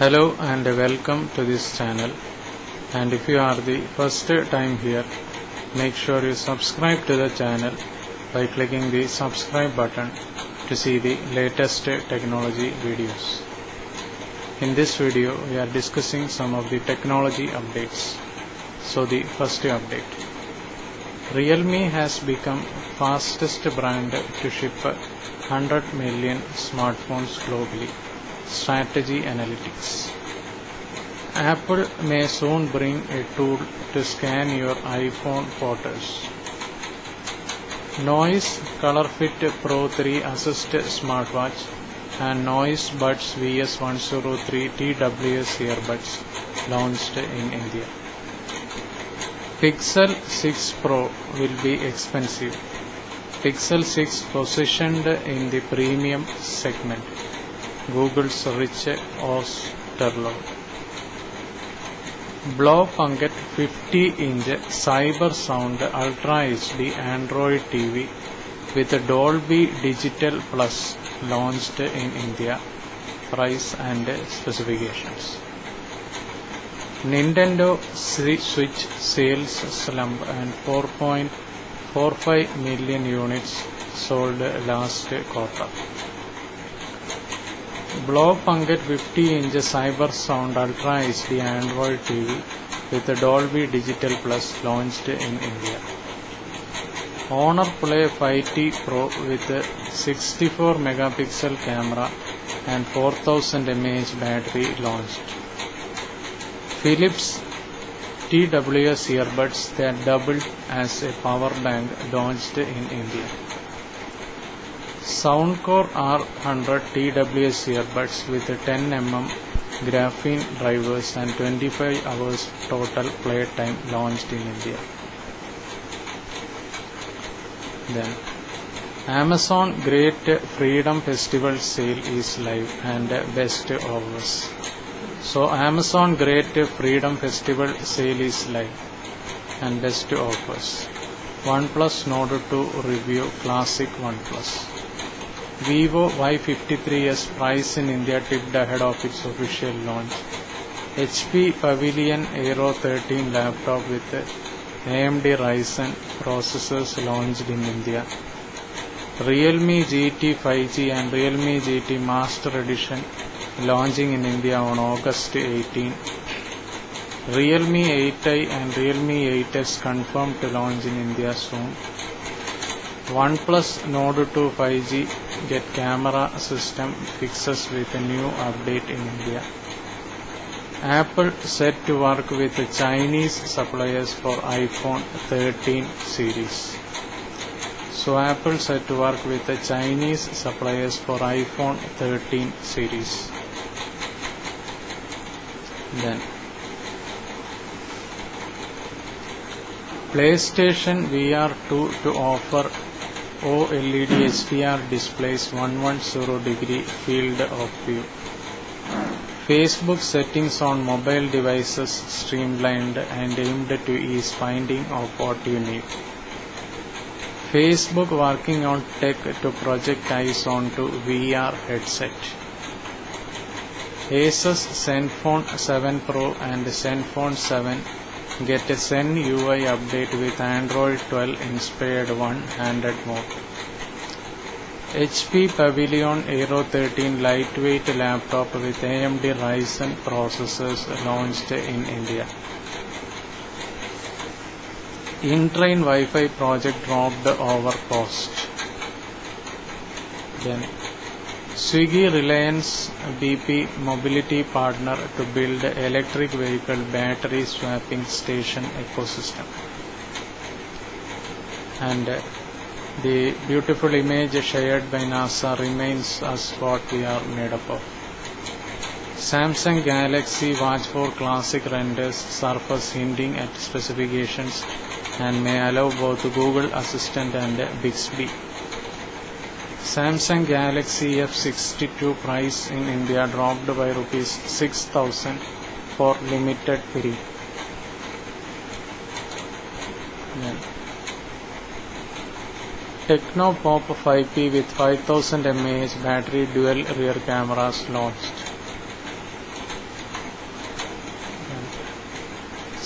Hello and welcome to this channel, and if you are the first time here, make sure you subscribe to the channel by clicking the subscribe button to see the latest technology videos. In this video we are discussing some of the technology updates. So the first update, Realme has become fastest brand to ship 100 million smartphones globally. Strategy analytics. Apple may soon bring a tool to scan your iPhone photos. Noise ColorFit Pro 3 Assist smartwatch and Noise Buds VS103 TWS earbuds launched in India. Pixel 6 Pro will be expensive. Pixel 6 positioned in the premium segment. Google's Rich Osterloh. Blaupunkt 50-inch Cyber Sound Ultra HD Android TV with Dolby Digital Plus launched in India. Price and specifications. Nintendo Switch sales slump and 4.45 million units sold last quarter. Blaupunkt 50-inch Cyber Sound Ultra HD Android TV with Dolby Digital Plus launched in India. Honor Play 5T Pro with 64 megapixel camera and 4000 mAh battery launched. Philips TWS earbuds that doubled as a power bank launched in India. Soundcore R100 TWS earbuds with 10 mm graphene drivers and 25 hours total play time launched in India. Then Amazon Great Freedom Festival sale is live and best offers. So Amazon Great Freedom Festival sale is live and best offers. OnePlus Nord 2 review classic OnePlus. Vivo Y53s price in India tipped ahead of its official launch. HP Pavilion Aero 13 laptop with AMD Ryzen processors launched in India. Realme GT 5G and Realme GT Master Edition launching in India on August 18. Realme 8i and Realme 8s confirmed to launch in India soon. OnePlus Nord 2 5G get camera system fixes with a new update in India. Apple set to work with Chinese suppliers for iPhone 13 series. So Apple set to work with the Chinese suppliers for iPhone 13 series. Then PlayStation VR 2 to offer OLED HDR displays 110-degree field of view. Facebook settings on mobile devices streamlined and aimed to ease finding of what you need. Facebook working on tech to project eyes onto VR headset. Asus ZenFone 7 Pro and ZenFone 7 get a Zen UI update with Android 12 inspired one-handed mode. HP Pavilion Aero 13 lightweight laptop with AMD Ryzen processors launched in India. In-train Wi-Fi project dropped over cost. Then Swiggy Reliance BP mobility partner to build electric vehicle battery swapping station ecosystem. And the beautiful image shared by NASA reminds us what we are made up of. Samsung Galaxy Watch 4 Classic renders surface hinting at specifications and may allow both Google Assistant and Bixby. Samsung Galaxy F62 price in India dropped by Rs 6,000 for limited period. Tecno Pop 5P with 5000 mAh battery dual rear cameras launched.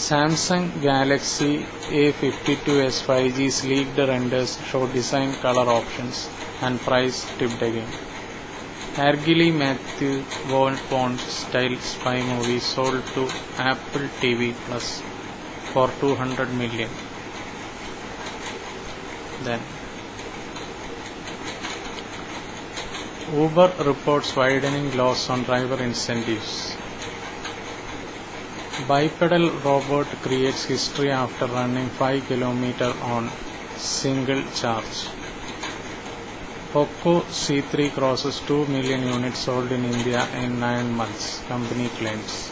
Samsung Galaxy A52s 5G leaked renders show design, color options, and price tipped again. Ergili Matthew Bond style spy movie sold to Apple TV Plus for 200 million. Then Uber reports widening loss on driver incentives. Bipedal robot creates history after running 5 km on single charge. Poco C3 crosses 2 million units sold in India in 9 months, company claims.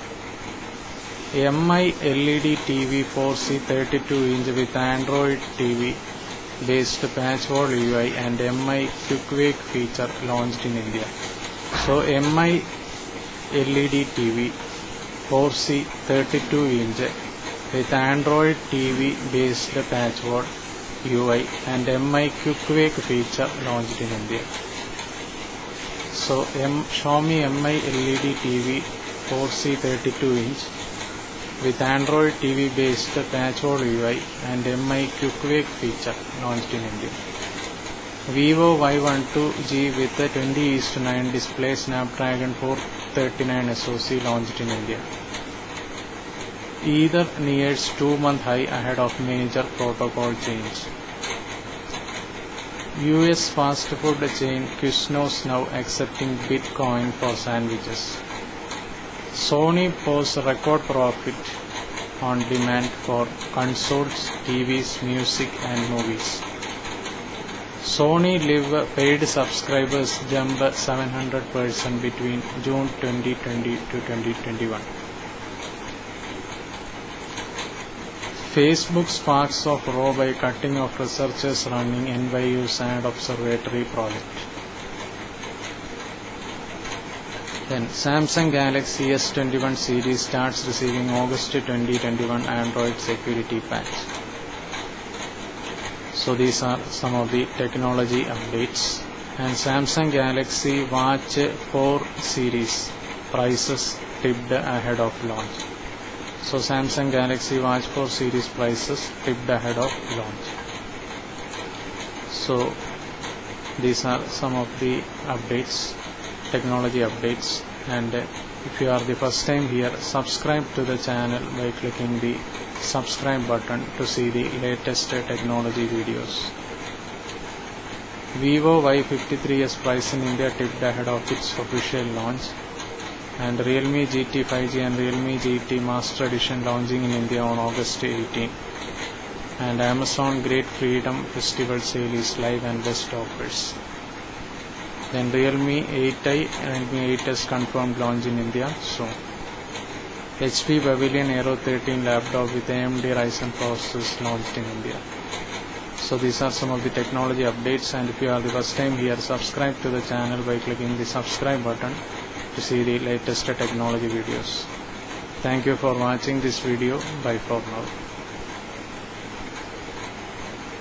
MI LED TV 4C 32-inch with Android TV based patchwork UI and MI Quick Wake feature launched in India. So MI LED TV 4C 32-inch with Android TV based patchwork UI and MI Quick Wake feature launched in India. So Xiaomi MI LED TV 4C 32-inch with Android TV based patchwork UI and MI Quick Wake feature launched in India. Vivo Y12G with a 20:9 display Snapdragon 439 SoC launched in India. Ether nears 2-month high ahead of major protocol change. US fast food chain Quiznos now accepting Bitcoin for sandwiches. Sony posts record profit on demand for consoles, TVs, music and movies. Sony Live paid subscribers jump 700% between June 2020 to 2021. Facebook sparks of row by cutting off researchers running NYU Sand Observatory project. Then Samsung Galaxy S21 series starts receiving August 2021 Android security patch. So these are some of the technology updates. And Samsung Galaxy Watch 4 series prices tipped ahead of launch. So Samsung Galaxy Watch 4 series prices tipped ahead of launch. So these are some of the updates, technology updates, and if you are the first time here, subscribe to the channel by clicking the subscribe button to see the latest technology videos. Vivo Y53s price in India tipped ahead of its official launch, and Realme GT 5G and Realme GT Master Edition launching in India on August 18. And Amazon Great Freedom Festival sale is live and best offers. Then Realme 8i and Realme 8s confirmed launch in India soon. HP Pavilion Aero 13 laptop with AMD Ryzen processors launched in India. So these are some of the technology updates, and if you are the first time here, subscribe to the channel by clicking the subscribe button to see the latest technology videos. Thank you for watching this video. Bye for now.